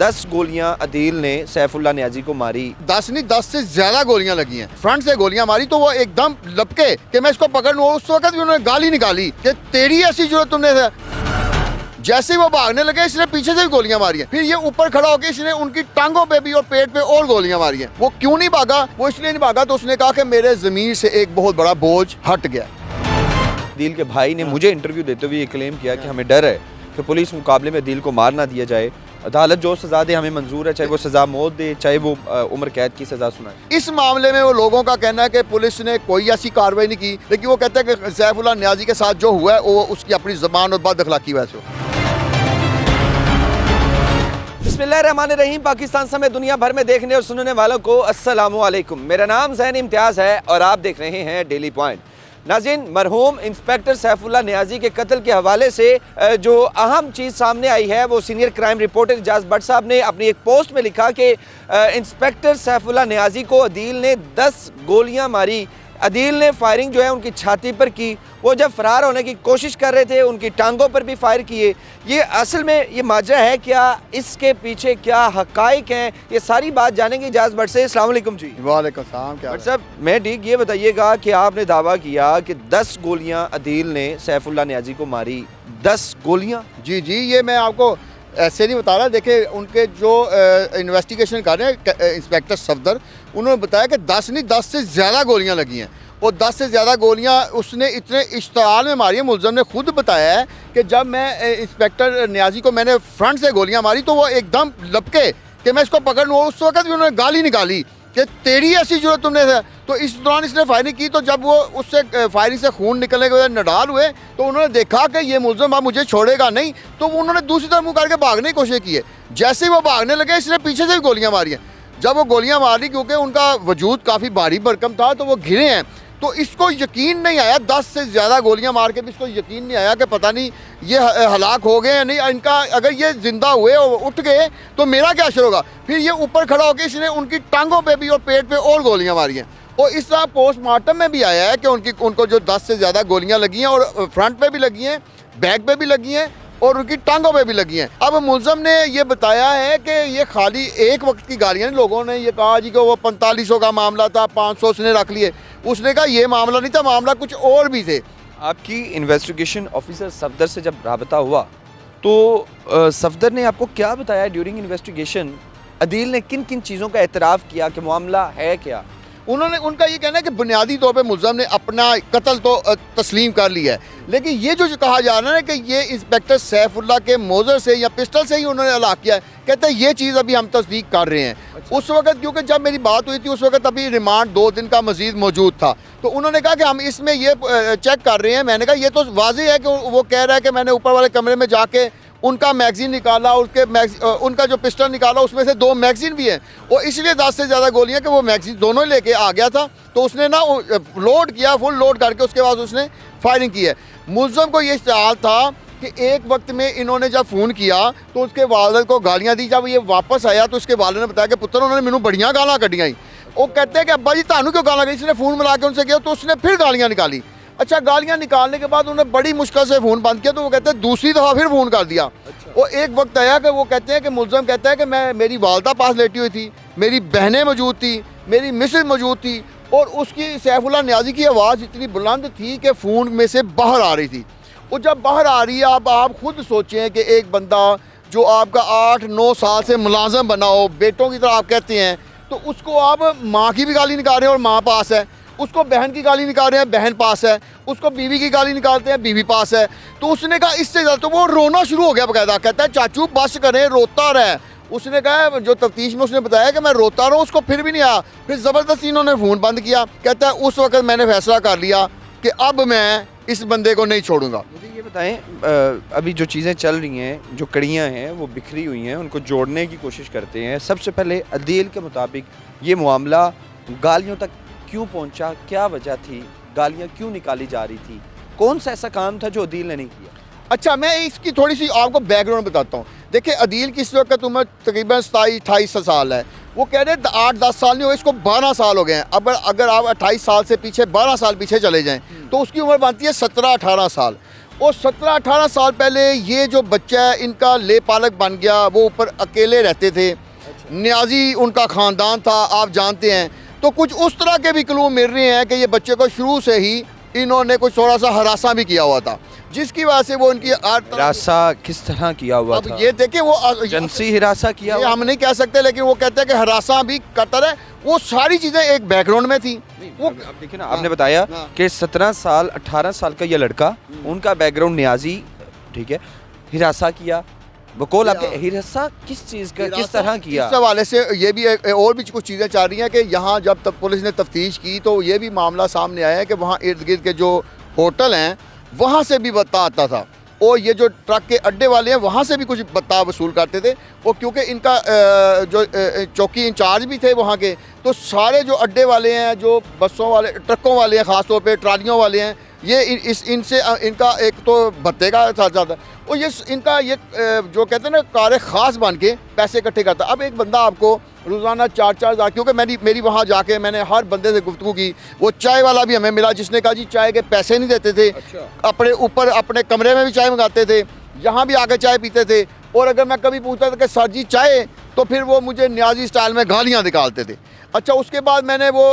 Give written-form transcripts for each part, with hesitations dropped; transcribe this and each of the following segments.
10 गोलियां अदील ने सैफुल्लाह नियाजी को मारी। 10 नहीं 10 से ज्यादा गोलियां लगी हैं। फ्रंट से गोलियां मारी तो वो एकदम लपके कि मैं इसको पकड़ लूं। उस वक्त भी उन्होंने गाली निकाली कि तेरी ऐसी जरूरत तुमने है। जैसे ही वो भागने लगे इसने पीछे से भी गोलियां मारी हैं। फिर ये ऊपर खड़ा होकर इसने उनकी टांगों पे भी और पेट पे और गोलियां मारी हैं। वो क्यों नहीं भागा? वो इसलिए नहीं भागा तो उसने कहा कि मेरे ज़मीर से एक बहुत बड़ा बोझ हट गया। अदील के भाई ने मुझे इंटरव्यू देते हुए ये क्लेम किया कि हमें डर है कि पुलिस मुकाबले में अदील को मार ना दिया जाए। अदालत जो सज़ा दे हमें मंजूर है, चाहे वो सज़ा मौत दे, चाहे वो उम्र कैद की सज़ा सुनाए। इस मामले में वो लोगों का कहना है कि पुलिस ने कोई ऐसी कार्रवाई नहीं की, लेकिन वो कहते हैं कि सैफुल्लाह नियाजी के साथ जो हुआ है वो उसकी अपनी ज़बान और बद अखलाकी वजह से। बिस्मिल्लाहिर्रहमानिर्रहीम। पाकिस्तान समेत दुनिया भर में देखने और सुनने वालों को अस्सलामु अलैकुम। मेरा नाम ज़ैन इम्तियाज़ है और आप देख रहे हैं डेली पॉइंट। नाज़रीन, मरहूम इंस्पेक्टर सैफुल्लाह नियाजी के कत्ल के हवाले से जो अहम चीज़ सामने आई है वो senior crime reporter Ejaz Bhatt साहब ने अपनी एक पोस्ट में लिखा कि इंस्पेक्टर सैफुल्लाह नियाजी को अदील ने 10 गोलियां मारी। अदील ने फायरिंग जो है उनकी छाती पर की। वो जब फरार होने की कोशिश कर रहे थे उनकी टांगों पर भी फायर किए। ये असल में ये माजरा है क्या, इसके पीछे क्या हकाइक हैं, ये सारी बात जानेंगे इजाज़ भट्ट से। अस्सलाम वालेकुम जी। वालेकुम सलाम। क्या भट्ट साहब, मैं ठीक, ये बताइएगा कि आपने दावा किया कि 10 गोलियां अदील ने सैफुल्लाह नियाजी को मारी। 10 गोलियां? जी जी, ये मैं आपको ऐसे नहीं बता रहा। देखिए उनके जो इन्वेस्टिगेशन कर रहे हैं इंस्पेक्टर सफदर, उन्होंने बताया कि 10 नहीं 10 से ज़्यादा गोलियां लगी हैं। और 10 से ज़्यादा गोलियां उसने इतने इश्तआल में मारी है। मुलज़म ने खुद बताया है कि जब मैं इंस्पेक्टर नियाजी को मैंने फ्रंट से गोलियां मारी तो वो एकदम लपके कि मैं इसको पकड़ लूँ। उस वक्त भी उन्होंने गाली निकाली कि तेरी ऐसी जरूरत तुमने है। तो इस दौरान इसने फायरिंग की। तो जब वो उससे फायरिंग से खून निकलने के बाद नडाल हुए तो उन्होंने देखा कि ये मुलज़म अब मुझे छोड़ेगा नहीं, तो उन्होंने दूसरी तरफ मुँह करके भागने की कोशिश की है। जैसे ही वो भागने लगे इसने पीछे से भी गोलियाँ मारी हैं। जब वो गोलियाँ मारी क्योंकि उनका वजूद काफ़ी भारी भरकम था तो वो घिरे हैं। तो इसको यकीन नहीं आया, 10 से ज़्यादा गोलियां मार के भी इसको यकीन नहीं आया कि पता नहीं ये हलाक हो गए या नहीं। इनका अगर ये ज़िंदा हुए और उठ गए तो मेरा क्या असर होगा। फिर ये ऊपर खड़ा होकर इसने उनकी टांगों पे भी और पेट पे और गोलियां मारी हैं। और इस तरह पोस्टमार्टम में भी आया है कि उनको जो 10 से ज़्यादा गोलियाँ लगी हैं और फ्रंट पे भी लगी हैं, बैक पे भी लगी हैं और उनकी टांगों पे भी लगी हैं। अब मुलज़म ने ये बताया है कि ये खाली एक वक्त की गालियाँ नहीं। लोगों ने ये कहा जी कि वो 4500 का मामला था, 500 उसने रख लिए। उसने कहा ये मामला नहीं था, मामला कुछ और भी थे। आपकी इन्वेस्टिगेशन ऑफिसर सफदर से जब राबता हुआ तो सफदर ने आपको क्या बताया ड्यूरिंग इन्वेस्टिगेशन? अदील ने किन किन चीज़ों का एतराफ़ किया कि मामला है क्या? उनका ये कहना है कि बुनियादी तौर पे मुलज़म ने अपना कत्ल तो तस्लीम कर लिया है, लेकिन ये जो कहा जा रहा है कि ये इंस्पेक्टर सैफुल्लाह के मोज़र से या पिस्टल से ही उन्होंने हलाक किया है, कहते हैं ये चीज़ अभी हम तस्दीक कर रहे हैं। अच्छा। उस वक्त क्योंकि जब मेरी बात हुई थी उस वक्त अभी रिमांड 2 दिन का मजीद मौजूद था, तो उन्होंने कहा कि हम इसमें ये चेक कर रहे हैं। मैंने कहा ये तो वाज़ेह है कि वो कह रहा है कि मैंने ऊपर वाले कमरे में जाके उनका मैगज़ीन निकाला, उनका जो पिस्टल निकाला उसमें से 2 मैगज़ीन भी हैं और इसलिए 10 से ज़्यादा गोलियां कि वो मैगज़ीन दोनों लेके आ गया था। तो उसने ना लोड किया, फुल लोड करके उसके बाद उसने फायरिंग की है। मुलज़म को ये ख्याल था कि एक वक्त में इन्होंने जब फ़ोन किया तो उसके वालिद को गालियाँ दी। जब ये वापस आया तो उसके वालिद ने बताया कि पुत्र उन्होंने मैनू बड़ियाँ गालां कढ़ियां। वो कहते हैं कि अब्बा जी तानू क्यों गालां कढ़ी? इसने फ़ोन मिला के उनसे किया तो उसने फिर गालियाँ निकाली। अच्छा, गालियाँ निकालने के बाद उन्होंने बड़ी मुश्किल से फ़ोन बंद किया तो वो कहते हैं दूसरी दफ़ा फिर फ़ोन कर दिया। अच्छा। वो एक वक्त आया कि वो कहते हैं कि मुलज़म कहता है कि मेरी वालदा पास लेटी हुई थी, मेरी बहनें मौजूद थी, मेरी मिसेज मौजूद थी और उसकी सैफुल्लाह नियाजी की आवाज़ इतनी बुलंद थी कि फ़ोन में से बाहर आ रही थी। वो जब बाहर आ रही है, अब आप खुद सोचें कि एक बंदा जो आपका 8-9 साल से मुलाज़म बना हो, बेटों की तरह आप कहते हैं, तो उसको आप माँ की भी गाली निकाल रहे हैं और माँ पास है, उसको बहन की गाली निकाल रहे हैं, बहन पास है, उसको बीवी की गाली निकालते हैं, बीवी पास है। तो उसने कहा इससे ज़्यादा, तो वो रोना शुरू हो गया बकायदा। कहता है चाचू बस करें, रोता रहे। उसने कहा जो तफ्तीश में उसने बताया कि मैं रोता रहा हूँ, उसको फिर भी नहीं आया। फिर ज़बरदस्ती इन्होंने फ़ोन बंद किया। कहता है उस वक्त मैंने फैसला कर लिया कि अब मैं इस बंदे को नहीं छोड़ूंगा। मुझे ये बताएं, अभी जो चीज़ें चल रही हैं, जो कड़ियाँ हैं वो बिखरी हुई हैं, उनको जोड़ने की कोशिश करते हैं। सबसे पहले अदील के मुताबिक ये मामला गालियों तक क्यों पहुंचा, क्या वजह थी, गालियां क्यों निकाली जा रही थी, कौन सा ऐसा काम था जो अदील ने नहीं किया? अच्छा, मैं इसकी थोड़ी सी आपको बैकग्राउंड बताता हूँ। देखिए अदील की इस वक्त उम्र तकरीबन 27-28 साल है। वो कह रहे हैं 8-10 साल नहीं हुए, इसको 12 साल हो गए हैं। अब अगर आप 28 साल से पीछे 12 साल पीछे चले जाएँ तो उसकी उम्र बनती है 17-18 साल। और 17-18 साल पहले ये जो बच्चा है इनका ले पालक बन गया, वो ऊपर अकेले रहते थे। न्याजी उनका ख़ानदान था, आप जानते हैं। तो कुछ उस तरह के भी क्लू मिल रहे हैं कि ये बच्चे को शुरू से ही इन्होंने कुछ थोड़ा सा हरासा भी किया हुआ था, जिसकी वजह से वो उनकी हिरासा किस तरह किया हुआ अब था? ये देखिए वो जिनसी हिरासा किया ये हुआ? हम नहीं कह सकते, लेकिन वो कहते हैं कि हरासा भी करता है। वो सारी चीज़ें एक बैकग्राउंड में थी। वो अब देखिए ना, आपने बताया हाँ। कि 17 साल 18 साल का ये लड़का, उनका बैकग्राउंड न्याजी, ठीक है, हिरासा किया। बकौल आपके हिरासा किस चीज़ का, किस तरह किया? इस हवाले से ये भी और भी कुछ चीज़ें चल रही हैं कि यहाँ जब तक पुलिस ने तफ्तीश की तो ये भी मामला सामने आया है कि वहाँ इर्द गिर्द के जो होटल हैं वहाँ से भी बत्ता आता था, और ये जो ट्रक के अड्डे वाले हैं वहाँ से भी कुछ बत्ता वसूल करते थे। और क्योंकि इनका जो चौकी इंचार्ज भी थे वहाँ के, तो सारे जो अड्डे वाले हैं, जो बसों वाले, ट्रकों वाले हैं, ख़ास तौर पे ट्रालियों वाले हैं, ये इनसे इनका एक तो भत्ते का साथ जाता है, और ये इनका ये जो कहते हैं ना कार ख़ास बन के पैसे इकट्ठे करता। अब एक बंदा आपको रोज़ाना 4-4 हज़ार, क्योंकि मेरी वहाँ जाके मैंने हर बंदे से गुफ्तगू की। वो चाय वाला भी हमें मिला जिसने कहा जी चाय के पैसे नहीं देते थे। अच्छा। अपने ऊपर अपने कमरे में भी चाय मंगाते थे, यहाँ भी आके चाय पीते थे, और अगर मैं कभी पूछता था कि सर जी चाय, तो फिर वो मुझे न्याजी स्टाइल में गालियाँ निकालते थे। अच्छा, उसके बाद मैंने वो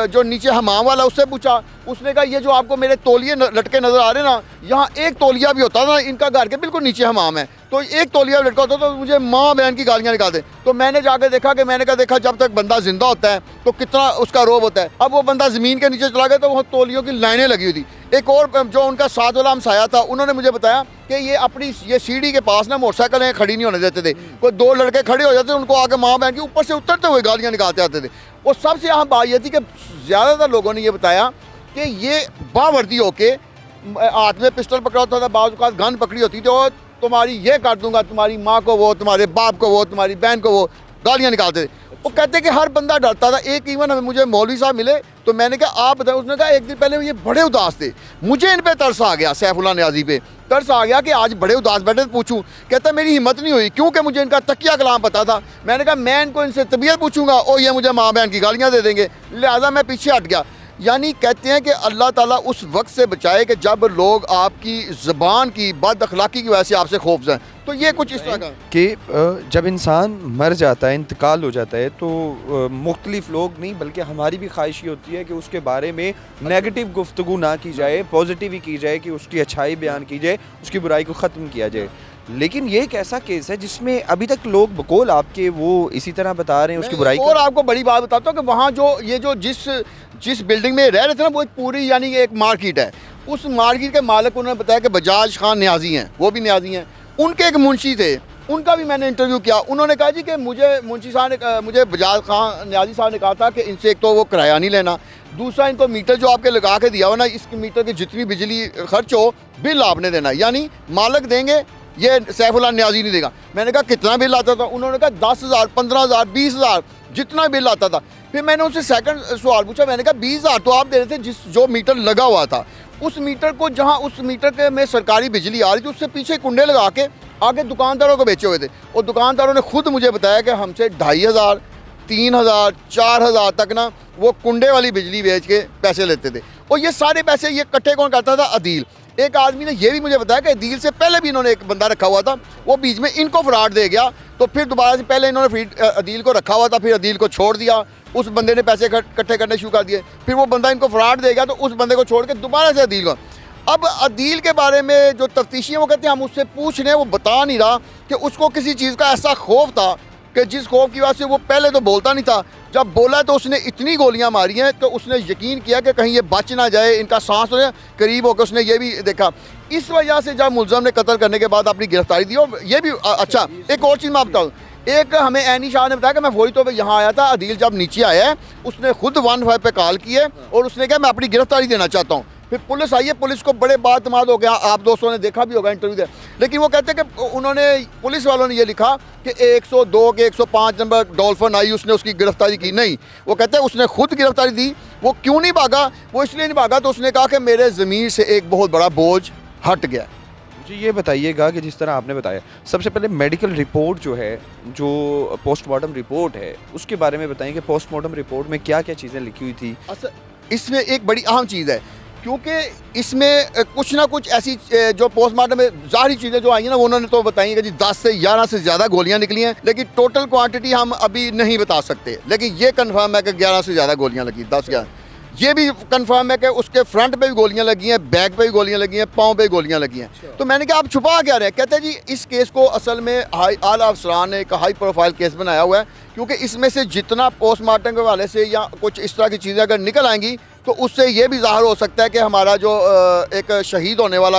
जो नीचे हमाम वाला उससे पूछा, उसने कहा ये जो आपको मेरे तौलिए लटके नज़र आ रहे हैं ना, यहाँ एक तौलिया भी होता था, इनका घर के बिल्कुल नीचे हमाम है, तो एक तौलिया लटका होता तो मुझे माँ बहन की गालियाँ निकालते। तो मैंने जाके देखा कि मैंने कहा देखा जब तक बंदा जिंदा होता है तो कितना उसका रोब होता है। अब वो बंदा ज़मीन के नीचे चला गया तो वहाँ तौलियों की लाइनें लगी हुई थी। एक और जो उनका साथ वाला हमसाया था, उन्होंने मुझे बताया कि ये अपनी ये सीढ़ी के पास ना मोटरसाइकिलें खड़ी नहीं होने देते थे। कोई 2 लड़के खड़े हो जाते, उनको आके माँ बहन के ऊपर से उतरते हुए गालियाँ निकालते आते थे। और सबसे अहम बात यह थी कि ज़्यादातर लोगों ने ये बताया कि ये बावर्दी होके हाथ में पिस्टल पकड़ा होता था, बाज़ औक़ात गन पकड़ी होती थी, और तुम्हारी ये कर दूंगा, तुम्हारी माँ को वो, तुम्हारे बाप को वो, तुम्हारी बहन को वो, गालियाँ निकालते थे। वो कहते कि हर बंदा डरता था। एक इवन मुझे मौलवी साहब मिले तो मैंने कहा आप बताएं, उसने कहा एक दिन पहले ये बड़े उदास थे, मुझे इन पे तरस आ गया, सैफुल्लाह न्याजी पे तरस आ गया कि आज बड़े उदास बैठे तो पूछूं। कहता मेरी हिम्मत नहीं हुई क्योंकि मुझे इनका तकिया कलाम पता था। मैंने कहा मैं इनको इनसे तबीयत पूछूंगा और ये मुझे माँ बहन की गालियाँ दे देंगे, लिहाजा मैं पीछे हट गया। यानी कहते हैं कि अल्लाह ताला उस वक्त से बचाए कि जब लोग आपकी ज़बान की बद अखलाकी की वजह से आपसे खौफ जाए। तो ये कुछ इस तरह का कि जब इंसान मर जाता है, इंतकाल हो जाता है, तो मुख्तलिफ लोग नहीं बल्कि हमारी भी ख्वाहिश ये होती है कि उसके बारे में नेगेटिव गुफ्तगू ना की जाए, पॉजिटिव ही की जाए, कि उसकी अच्छाई बयान की जाए, उसकी बुराई को ख़त्म किया जाए। लेकिन ये एक ऐसा केस है जिसमें अभी तक लोग बकौल आपके वो इसी तरह बता रहे हैं उसकी बुराई और आपको बड़ी बात बताता हूँ कि वहाँ जो ये जो जिस बिल्डिंग में रह रहे थे ना, वो एक पूरी यानी एक मार्केट है। उस मार्केट के मालिक को उन्होंने बताया कि बजाज खान न्याजी हैं, वो भी न्याजी हैं। उनके एक मुंशी थे, उनका भी मैंने इंटरव्यू किया। उन्होंने कहा जी कि मुझे मुंशी साहब ने, मुझे बजाज खान न्याजी साहब ने कहा था कि इनसे एक तो वो किराया नहीं लेना, दूसरा इनको मीटर जो आपके लगा के दिया हो ना, इस मीटर की जितनी बिजली खर्च हो बिल आपने देना, यानी मालिक देंगे, ये सैफुल्लाह न्याजी नहीं देगा। मैंने कहा कितना बिल आता था? उन्होंने कहा 10,000, 15,000, 20,000 जितना बिल आता था। फिर मैंने उनसे सेकंड सवाल पूछा, मैंने कहा 20,000 तो आप दे रहे थे जो मीटर लगा हुआ था, उस मीटर को जहां उस मीटर के में सरकारी बिजली आ रही थी उससे पीछे कुंडे लगा के आगे दुकानदारों को बेचे हुए थे। और दुकानदारों ने खुद मुझे बताया कि हमसे 2,500, 3,000, 4,000 तक ना वो कुंडे वाली बिजली बेच के पैसे लेते थे। और ये सारे पैसे ये इकट्ठे कौन करता था? अदील। एक आदमी ने यह भी मुझे बताया कि अदील से पहले भी इन्होंने एक बंदा रखा हुआ था, वो बीच में इनको फ्रॉड दे गया, तो फिर दोबारा से पहले इन्होंने अदील को रखा हुआ था, फिर अदील को छोड़ दिया, उस बंदे ने पैसे इकट्ठे करने शुरू कर दिए, फिर वो बंदा इनको फ्रॉड दे गया, तो उस बंदे को छोड़ के दोबारा से अदील को। अब अदील के बारे में जो तफ्तीशी है वो कहते हैं हम उससे पूछ रहे हैं, वो बता नहीं रहा कि उसको किसी चीज़ का ऐसा खौफ था कि जिस खौफ की वजह से वो पहले तो बोलता नहीं था, जब बोला तो उसने इतनी गोलियां मारी हैं तो उसने यकीन किया कि कहीं ये बच ना जाए, इनका सांस हो जाए, करीब होकर उसने ये भी देखा। इस वजह से जब मुलज़म ने कत्ल करने के बाद अपनी गिरफ्तारी दी, और ये भी अच्छा एक और चीज़ मैं आप बताऊँ, एक हमें ऐनी शाह ने बताया कि मैं फौरी तौर पर यहाँ आया था, अदील जब नीचे आया है उसने खुद 115 पे कॉल की है और उसने कहा मैं अपनी गिरफ्तारी देना चाहता हूँ। फिर पुलिस आई है, पुलिस को बड़े बातमाद हो गया, आप दोस्तों ने देखा भी होगा इंटरव्यू दे, लेकिन वो कहते हैं कि उन्होंने पुलिस वालों ने ये लिखा कि 102 के 105 नंबर डॉल्फिन आई, उसने उसकी गिरफ्तारी की। नहीं, वो कहते हैं उसने खुद गिरफ्तारी दी। वो क्यों नहीं भागा? वो इसलिए नहीं भागा तो उसने कहा कि मेरे ज़मीर से एक बहुत बड़ा बोझ हट गया। मुझे ये बताइएगा कि जिस तरह आपने बताया, सबसे पहले मेडिकल रिपोर्ट जो है, जो पोस्टमार्टम रिपोर्ट है, उसके बारे में बताएं कि पोस्टमार्टम रिपोर्ट में क्या क्या चीज़ें लिखी हुई थी। अच्छा, इसमें एक बड़ी अहम चीज़ है क्योंकि इसमें कुछ ना कुछ ऐसी जो पोस्टमार्टम में ज़ाहिरी चीज़ें जो आई हैं ना, वो उन्होंने तो बताई हैं कि जी 10 से 11 से ज़्यादा गोलियां निकली हैं, लेकिन टोटल क्वांटिटी हम अभी नहीं बता सकते। लेकिन ये कंफर्म है कि 11 से ज़्यादा गोलियां लगी, 10-11। ये भी कंफर्म है कि उसके फ्रंट पे भी गोलियां लगी हैं, बैक पे भी गोलियां लगी हैं, पाँव पे भी गोलियां लगी हैं। तो मैंने कहा आप छुपा क्या रहे हैं? कहते हैं जी इस केस को असल में आला अफसरान ने एक हाई प्रोफाइल केस बनाया हुआ है, क्योंकि इसमें से जितना पोस्टमार्टम के हवाले से या कुछ इस तरह की चीज़ें अगर निकल आएंगी तो उससे ये भी ज़ाहिर हो सकता है कि हमारा जो एक शहीद होने वाला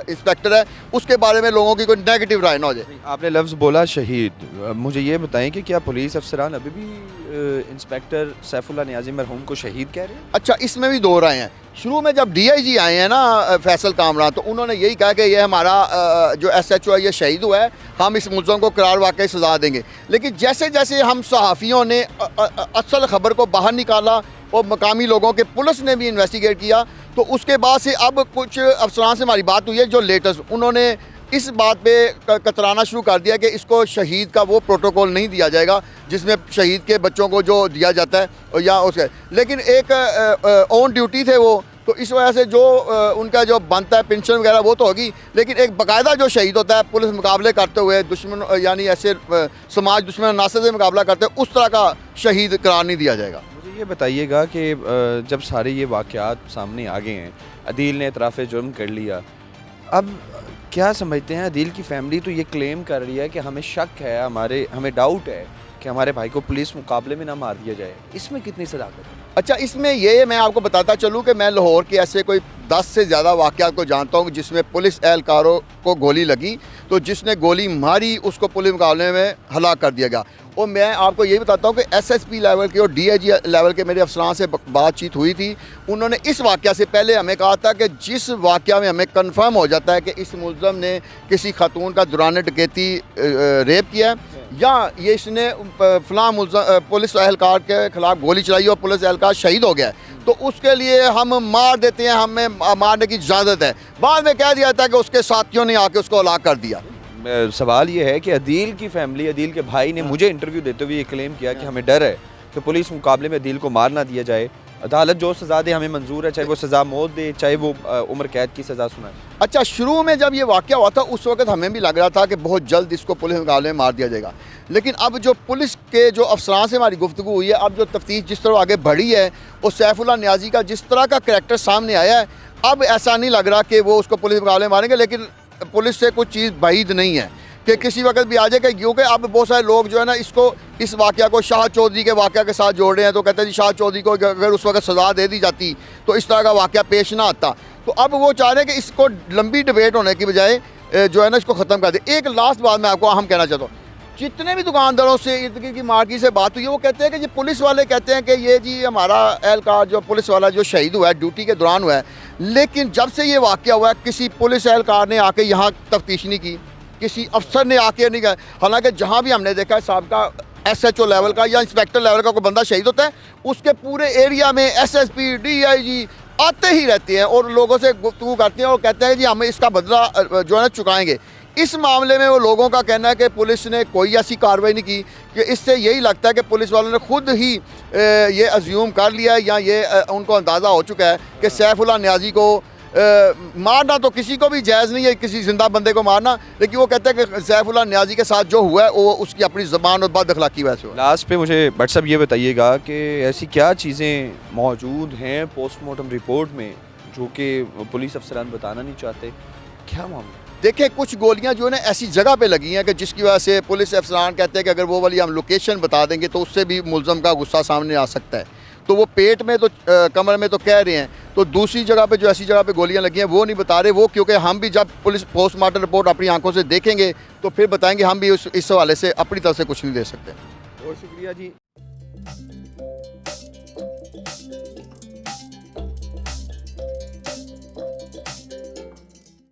इंस्पेक्टर है उसके बारे में लोगों की कोई नेगेटिव राय ना हो जाए। आपने लफ्ज़ बोला शहीद, मुझे ये बताएं कि क्या पुलिस अफसरान अभी भी इंस्पेक्टर सैफुल्लाह नियाज़ी मरहूम को शहीद कह रहे हैं? अच्छा, इसमें भी दो राय हैं। शुरू में जब DIG आए हैं ना फैसल कामरान, तो उन्होंने यही कहा कि ये हमारा जो SHO है ये शहीद हुआ है, हम इस मुल्ज़म को करार वाकई सज़ा देंगे। लेकिन जैसे जैसे हम सहाफ़ियों ने असल ख़बर को बाहर निकाला और मकामी लोगों के पुलिस ने भी इन्वेस्टिगेट किया, तो उसके बाद से अब कुछ अफसरान से हमारी बात हुई है जो लेटेस्ट उन्होंने इस बात पे कतराना शुरू कर दिया कि इसको शहीद का वो प्रोटोकॉल नहीं दिया जाएगा जिसमें शहीद के बच्चों को जो दिया जाता है या उसके, लेकिन एक ऑन ड्यूटी थे वो, तो इस वजह से जो उनका जो बनता है पेंशन वगैरह वो तो होगी, लेकिन एक बाकायदा जो शहीद होता है पुलिस मुकाबले करते हुए दुश्मन यानी ऐसे समाज दुश्मन नासर से मुकाबला करते हुए, उस तरह का शहीद करार नहीं दिया जाएगा। मुझे ये बताइएगा कि जब सारे ये वाक़यात सामने आ गए हैं, अदील ने इतराफ़ जुर्म कर लिया, अब क्या समझते हैं? अदील की फैमिली तो ये क्लेम कर रही है कि हमें शक है, हमें डाउट है कि हमारे भाई को पुलिस मुकाबले में ना मार दिया जाए, इसमें कितनी सदाकत है? अच्छा, इसमें ये मैं आपको बताता चलूँ कि मैं लाहौर के ऐसे कोई 10 से ज़्यादा वाक़यात को जानता हूँ जिसमें पुलिस एहलकारों को गोली लगी, तो जिसने गोली मारी उसको पुलिस मुकाबले में हलाक कर दिया गया। और मैं आपको ये बताता हूँ कि SSP लेवल के और DIG लेवल के मेरे अफसरान से बातचीत हुई थी। उन्होंने इस वाक़या से पहले हमें कहा था कि जिस वाक़या में हमें कन्फर्म हो जाता है कि इस मुल्ज़म ने किसी खातून का दौरान डकैती रेप किया है या ये इसने फ़लाँ पुलिस एहलकार के ख़िलाफ़ गोली चलाई और पुलिस एहलकार शहीद हो गया है, तो उसके लिए हम मार देते हैं, हमें मारने की इजाज़त है। बाद में कह दिया था कि उसके साथियों ने आके उसको हलाक कर दिया। सवाल ये है कि अदील की फैमिली, अदील के भाई ने मुझे इंटरव्यू देते हुए ये क्लेम किया कि हमें डर है कि पुलिस मुकाबले में अदील को मार ना दिया जाए, अदालत जो सज़ा दे हमें मंजूर है, चाहे वो सज़ा मौत दे, चाहे वो उम्र कैद की सज़ा सुनाए। अच्छा, शुरू में जब ये वाक़या हुआ था उस वक्त हमें भी लग रहा था कि बहुत जल्द इसको पुलिस मुकाबले में मार दिया जाएगा, लेकिन अब जो पुलिस के जो अफसरान से हमारी गुफ्तगू हुई है, अब जो तफ्तीश जिस तरह आगे बढ़ी है और सैफुल्लाह नियाज़ी का जिस तरह का करैक्टर सामने आया है, अब ऐसा नहीं लग रहा कि वो उसको पुलिस मुकाबले में मारेंगे। लेकिन पुलिस से कुछ चीज़ बाइद नहीं है कि किसी वक्त भी आ जाएगा, क्योंकि अब बहुत सारे लोग जो है ना इसको इस वाक़या को शाह चौधरी के वाक़या के साथ जोड़ रहे हैं। तो कहते हैं जी शाह चौधरी को अगर उस वक्त सज़ा दे दी जाती तो इस तरह का वाक़या पेश ना आता। तो अब वो चाह रहे हैं कि इसको लंबी डिबेट होने की बजाय जो है ना इसको ख़त्म कर दे। एक लास्ट बात मैं आपको अहम कहना चाहता हूँ, जितने भी दुकानदारों से इर्द गिर्द की मार्केट से बात हुई है वो कहते हैं कि ये पुलिस वाले कहते हैं कि ये जी हमारा एहलकार जो पुलिस वाला जो शहीद हुआ है ड्यूटी के दौरान हुआ है, लेकिन जब से ये वाक़या हुआ है किसी पुलिस एहलकार ने आके यहाँ तफ्तीश नहीं की, किसी अफसर ने आके नहीं कहा। हालांकि जहाँ भी हमने देखा है साहब SHO लेवल का या इंस्पेक्टर लेवल का कोई बंदा शहीद होता है उसके पूरे एरिया में SSP DIG आते ही रहते हैं और लोगों से गुफ्तगू करते हैं और कहते हैं जी हम इसका बदला जो है ना चुकाएंगे। इस मामले में वो लोगों का कहना है कि पुलिस ने कोई ऐसी कार्रवाई नहीं की, कि इससे यही लगता है कि पुलिस वालों ने खुद ही ये अज्यूम कर लिया है या ये उनको अंदाज़ा हो चुका है कि सैफुल्लाह नियाज़ी को मारना तो किसी को भी जायज़ नहीं है, किसी जिंदा बंदे को मारना, लेकिन वो कहते हैं कि सैफुल्लाह नियाज़ी के साथ जो हुआ है वो उसकी अपनी ज़बान और बद अखलाकी वैसे हुआ। लास्ट पे मुझे भट्ट साहब ये बताइएगा कि ऐसी क्या चीज़ें मौजूद हैं पोस्टमार्टम रिपोर्ट में जो कि पुलिस अफसरान बताना नहीं चाहते, क्या मामला? देखिए, कुछ गोलियां जो है ना ऐसी जगह पे लगी हैं कि जिसकी वजह से पुलिस अफसरान कहते हैं कि अगर वो वाली हम लोकेशन बता देंगे तो उससे भी मुल्ज़म का गुस्सा सामने आ सकता है। तो वो पेट में तो कमर में तो कह रहे हैं, तो दूसरी जगह पे जो ऐसी जगह पे गोलियां लगी हैं वो नहीं बता रहे वो, क्योंकि हम भी जब पुलिस पोस्टमार्टम रिपोर्ट अपनी आंखों से देखेंगे तो फिर बताएंगे, हम भी इस हवाले से अपनी तरफ से कुछ नहीं दे सकते। बहुत शुक्रिया जी।